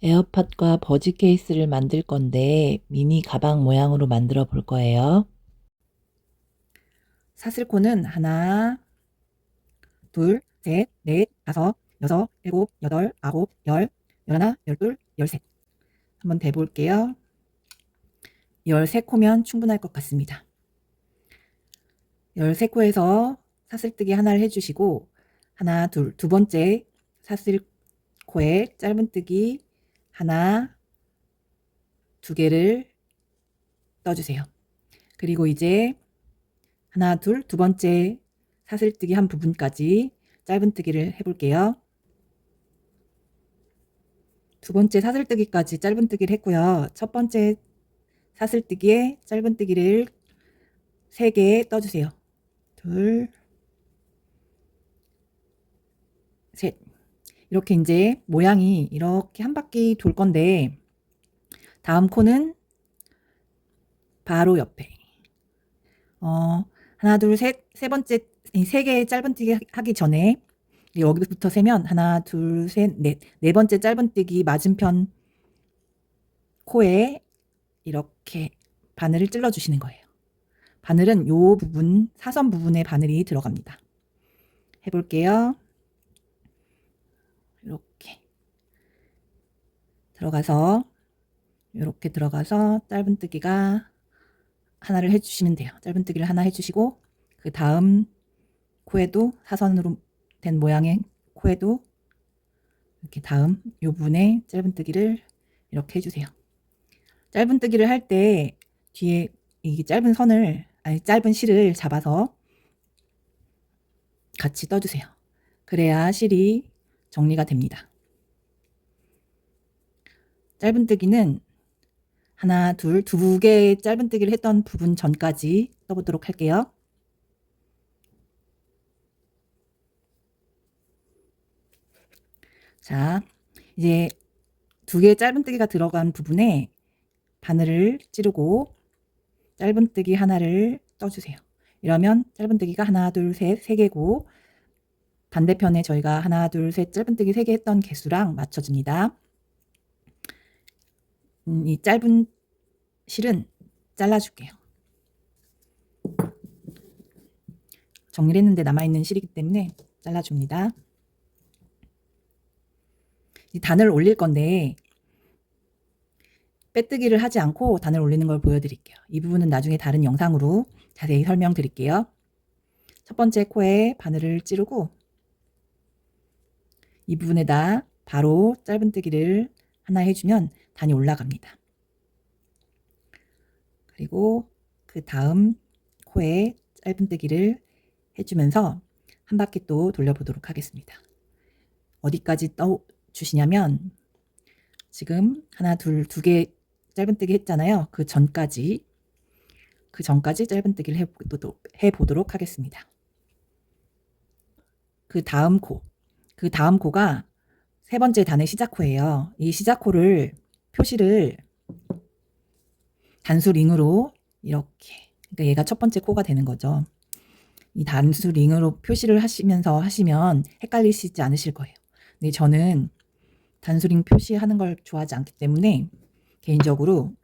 에어팟과 버즈 케이스를 만들 건데 미니 가방 모양으로 만들어 볼 거예요. 사슬코는 하나, 둘, 셋, 넷, 다섯, 여섯, 일곱, 여덟, 아홉, 열, 열하나, 열둘, 열셋. 한번 대볼게요. 13코면 충분할 것 같습니다. 13코에서 사슬뜨기 하나를 해주시고 하나, 둘, 두 번째 사슬코에 짧은뜨기 하나, 두 개를 떠주세요. 그리고 이제 하나, 둘, 두 번째 사슬뜨기 한 부분까지 짧은뜨기를 해볼게요. 두 번째 사슬뜨기까지 짧은뜨기를 했고요. 첫 번째 사슬뜨기에 짧은뜨기를 3개 떠주세요. 둘, 셋. 이렇게 이제 모양이 이렇게 한 바퀴 돌 건데 다음 코는 바로 옆에 하나, 둘, 셋, 세 번째 3개 짧은뜨기 하기 전에 여기부터 세면 하나, 둘, 셋, 넷. 네 번째 짧은뜨기 맞은편 코에 이렇게 바늘을 찔러 주시는 거예요. 바늘은 요 부분, 사선 부분에 바늘이 들어갑니다. 해볼게요. 이렇게 들어가서 이렇게 들어가서 짧은뜨기가 하나를 해주시면 돼요. 짧은뜨기를 하나 해주시고 그 다음 코에도 사선으로 된 모양의 코에도 이렇게 다음 요 부분에 짧은뜨기를 이렇게 해주세요. 짧은뜨기를 할 때 뒤에 이 짧은 선을 짧은 실을 잡아서 같이 떠주세요. 그래야 실이 정리가 됩니다. 짧은뜨기는 하나, 둘, 두 개의 짧은뜨기를 했던 부분 전까지 떠보도록 할게요. 자, 이제 두 개의 짧은뜨기가 들어간 부분에 바늘을 찌르고 짧은뜨기 하나를 떠주세요. 이러면 짧은뜨기가 하나, 둘, 셋, 세 개고 반대편에 저희가 하나, 둘, 셋 짧은뜨기 3개 했던 개수랑 맞춰줍니다. 이 짧은 실은 잘라줄게요. 정리를 했는데 남아있는 실이기 때문에 잘라줍니다. 이 단을 올릴 건데 빼뜨기를 하지 않고 단을 올리는 걸 보여드릴게요. 이 부분은 나중에 다른 영상으로 자세히 설명드릴게요. 첫 번째 코에 바늘을 찌르고 이 부분에다 바로 짧은뜨기를 하나 해주면 단이 올라갑니다. 그리고 그 다음 코에 짧은뜨기를 해주면서 한 바퀴 또 돌려보도록 하겠습니다. 어디까지 떠주시냐면 지금 하나, 둘, 두 개 짧은뜨기 했잖아요. 그 전까지 짧은뜨기를 해보도록 하겠습니다. 그 다음 코가 세 번째 단의 시작코예요. 이 시작코를 표시를 단수 링으로 이렇게, 그러니까 얘가 첫 번째 코가 되는 거죠. 이 단수 링으로 표시를 하시면 헷갈리시지 않으실 거예요. 근데 저는 단수 링 표시하는 걸 좋아하지 않기 때문에 개인적으로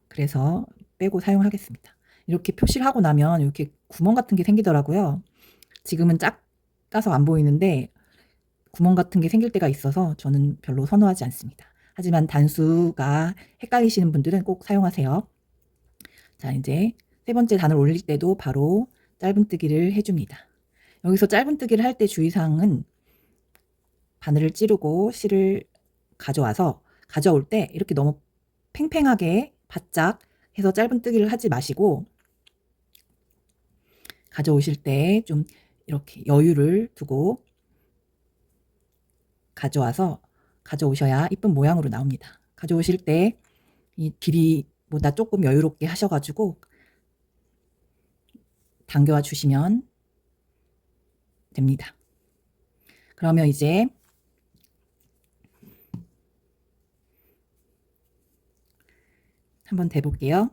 그래서 빼고 사용하겠습니다. 이렇게 표시를 하고 나면 이렇게 구멍 같은 게 생기더라고요. 지금은 작아서 안 보이는데 구멍 같은 게 생길 때가 있어서 저는 별로 선호하지 않습니다. 하지만 단수가 헷갈리시는 분들은 꼭 사용하세요. 자, 이제 세 번째 단을 올릴 때도 바로 짧은뜨기를 해줍니다. 여기서 짧은뜨기를 할 때 주의사항은 바늘을 찌르고 실을 가져올 때 이렇게 너무 팽팽하게 바짝 해서 짧은뜨기를 하지 마시고 가져오실 때 좀 이렇게 여유를 두고 가져오셔야 이쁜 모양으로 나옵니다. 가져오실 때 이 길이보다 조금 여유롭게 하셔가지고 당겨와 주시면 됩니다. 그러면 이제 한번 대볼게요.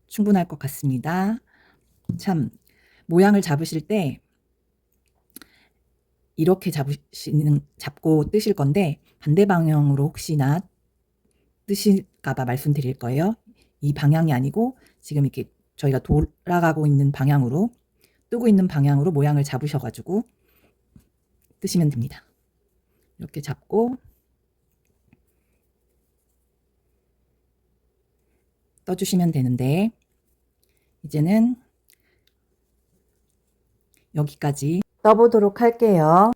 충분할 것 같습니다. 참 모양을 잡으실 때 이렇게 잡고 뜨실 건데 반대 방향으로 혹시나 뜨실까 봐 말씀드릴 거예요. 이 방향이 아니고 지금 이렇게 저희가 돌아가고 있는 방향으로, 뜨고 있는 방향으로 모양을 잡으셔 가지고 뜨시면 됩니다. 이렇게 잡고 떠주시면 되는데, 이제는 여기까지 떠보도록 할게요.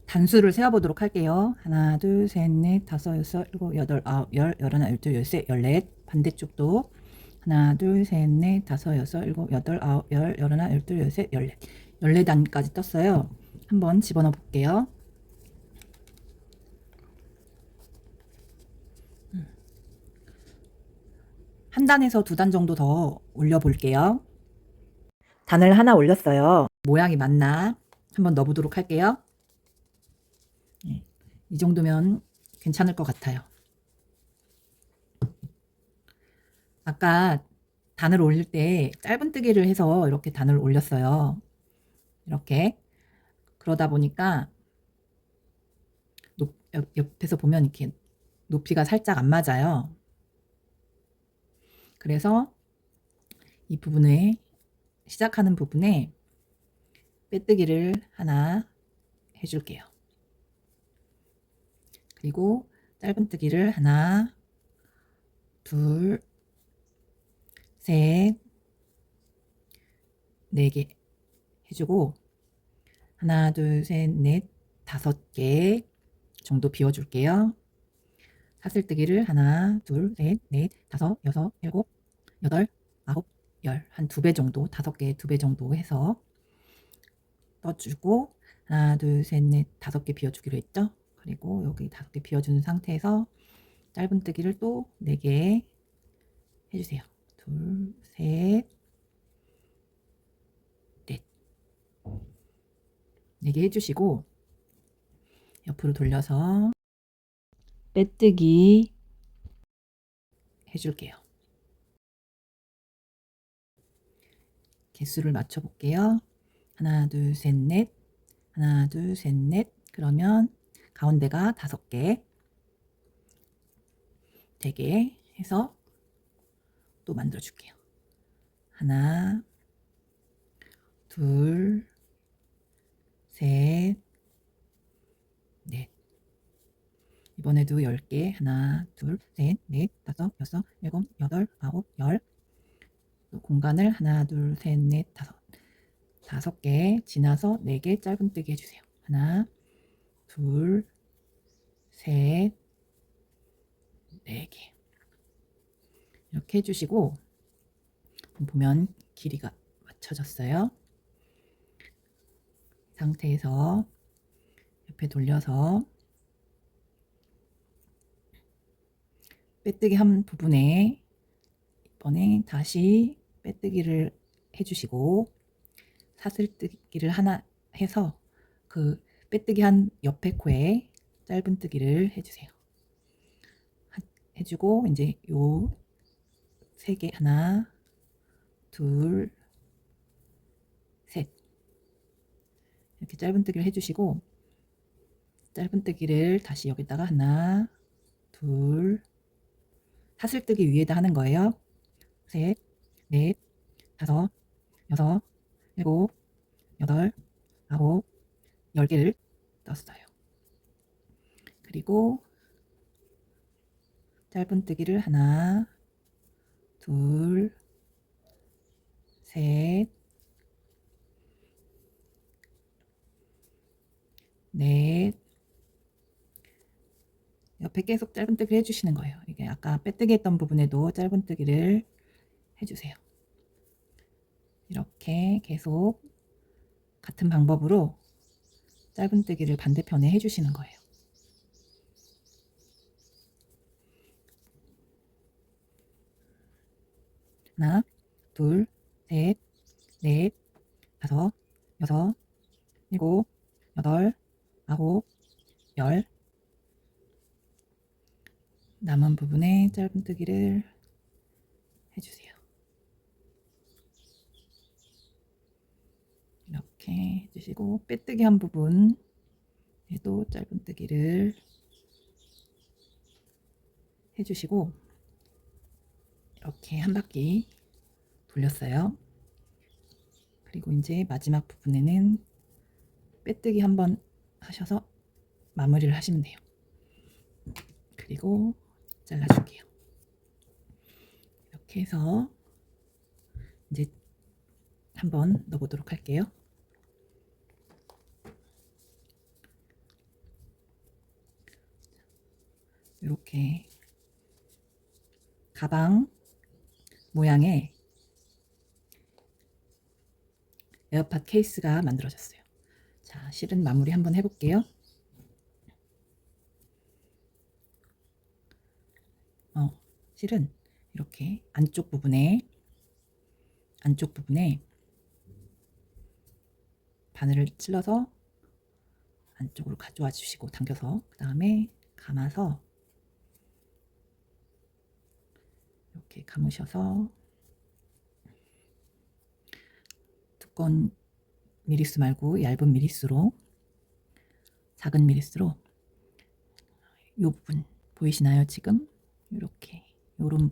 단수를 세어보도록 할게요. 하나, 둘, 셋, 넷, 다섯, 여섯, 일곱, 여덟, 아홉, 열, 열하나, 열둘, 열셋, 열넷. 반대쪽도 하나, 둘, 셋, 넷, 다섯, 여섯, 일곱, 여덟, 아홉, 열, 열하나, 열둘, 열셋, 열넷. 14단까지 떴어요. 한번 집어넣어 볼게요. 한 단에서 2단 정도 더 올려 볼게요. 단을 하나 올렸어요. 모양이 맞나 한번 넣어보도록 할게요. 이 정도면 괜찮을 것 같아요. 아까 단을 올릴 때 짧은뜨기를 해서 이렇게 단을 올렸어요. 이렇게. 그러다 보니까 옆에서 보면 이렇게 높이가 살짝 안 맞아요. 그래서 이 부분에, 시작하는 부분에 빼뜨기를 하나 해줄게요. 그리고 짧은뜨기를 하나, 둘, 셋, 4개 해주고, 하나, 둘, 셋, 넷, 5개 정도 비워줄게요. 사슬뜨기를 하나, 둘, 셋, 넷, 다섯, 여섯, 일곱, 여덟, 아홉, 열. 한 2배 정도, 5개 2배 정도 해서 떠주고, 하나, 둘, 셋, 넷, 5개 비워주기로 했죠. 그리고 여기 5개 비워주는 상태에서 짧은뜨기를 또 4개 해주세요. 둘, 셋, 넷. 4개 해주시고, 옆으로 돌려서 빼뜨기 해줄게요. 개수를 맞춰볼게요. 하나, 둘, 셋, 넷. 하나, 둘, 셋, 넷. 그러면 가운데가 5개, 3개 해서 또 만들어줄게요. 하나, 둘, 셋, 넷. 이번에도 10개. 하나, 둘, 셋, 넷, 다섯, 여섯, 일곱, 여덟, 아홉, 열. 공간을 하나, 둘, 셋, 넷, 다섯 개 지나서 4개 짧은뜨기 해주세요. 하나, 둘, 셋, 4개. 이렇게 해주시고, 보면 길이가 맞춰졌어요. 상태에서 옆에 돌려서 빼뜨기 한 부분에 이번에 다시 빼뜨기를 해주시고, 사슬뜨기를 하나 해서 그 빼뜨기 한 옆에 코에 짧은뜨기를 해주세요. 해주고 이제 요 3개, 하나, 둘, 셋, 이렇게 짧은뜨기를 해주시고, 짧은뜨기를 다시 여기다가 하나, 둘, 사슬뜨기 위에다 하는 거예요. 셋, 넷, 다섯, 여섯, 일곱, 여덟, 아홉, 10개를 떴어요. 그리고 짧은뜨기를 하나, 둘, 셋, 넷. 옆에 계속 짧은뜨기를 해주시는 거예요. 이게 아까 빼뜨기 했던 부분에도 짧은뜨기를 해주세요. 이렇게 계속 같은 방법으로 짧은뜨기를 반대편에 해주시는 거예요. 하나, 둘, 셋, 넷, 다섯, 여섯, 일곱, 여덟, 아홉, 열. 남은 부분에 짧은뜨기를 해주세요. 이렇게 해주시고, 빼뜨기 한 부분 얘도 짧은뜨기를 해주시고 이렇게 한 바퀴 돌렸어요. 그리고 이제 마지막 부분에는 빼뜨기 한번 하셔서 마무리를 하시면 돼요. 그리고 잘라줄게요. 이렇게 해서 이제 한번 넣어보도록 할게요. 이렇게 가방 모양의 에어팟 케이스가 만들어졌어요. 자, 실은 마무리 한번 해볼게요. 실은 이렇게 안쪽 부분에 바늘을 찔러서 안쪽으로 가져와 주시고 당겨서 그 다음에 감아서 이렇게 감으셔서 두꺼운 미리수 말고 얇은 미리수로 작은 미리수로 이 부분 보이시나요? 지금 이렇게 요런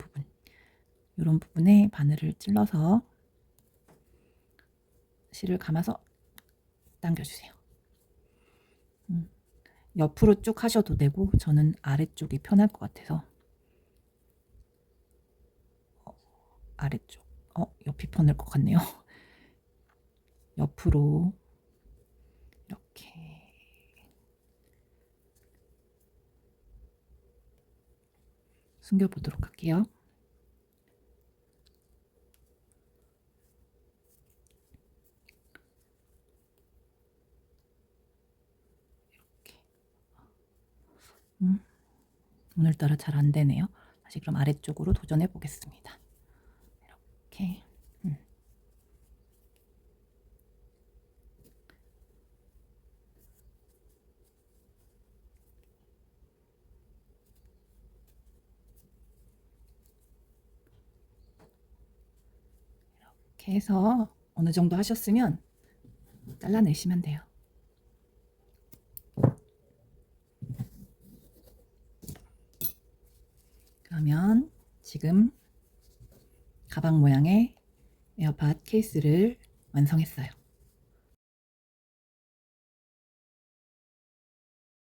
부분에 바늘을 찔러서 실을 감아서 당겨주세요. 옆으로 쭉 하셔도 되고 저는 아래쪽이 편할 것 같아서 아래쪽 옆이 편할 것 같네요. 옆으로 이렇게 숨겨보도록 할게요. 이렇게. 오늘따라 잘 안 되네요. 다시 그럼 아래쪽으로 도전해 보겠습니다. 이렇게. 이렇게 해서 어느 정도 하셨으면 잘라내시면 돼요. 그러면 지금 가방 모양의 에어팟 케이스를 완성했어요.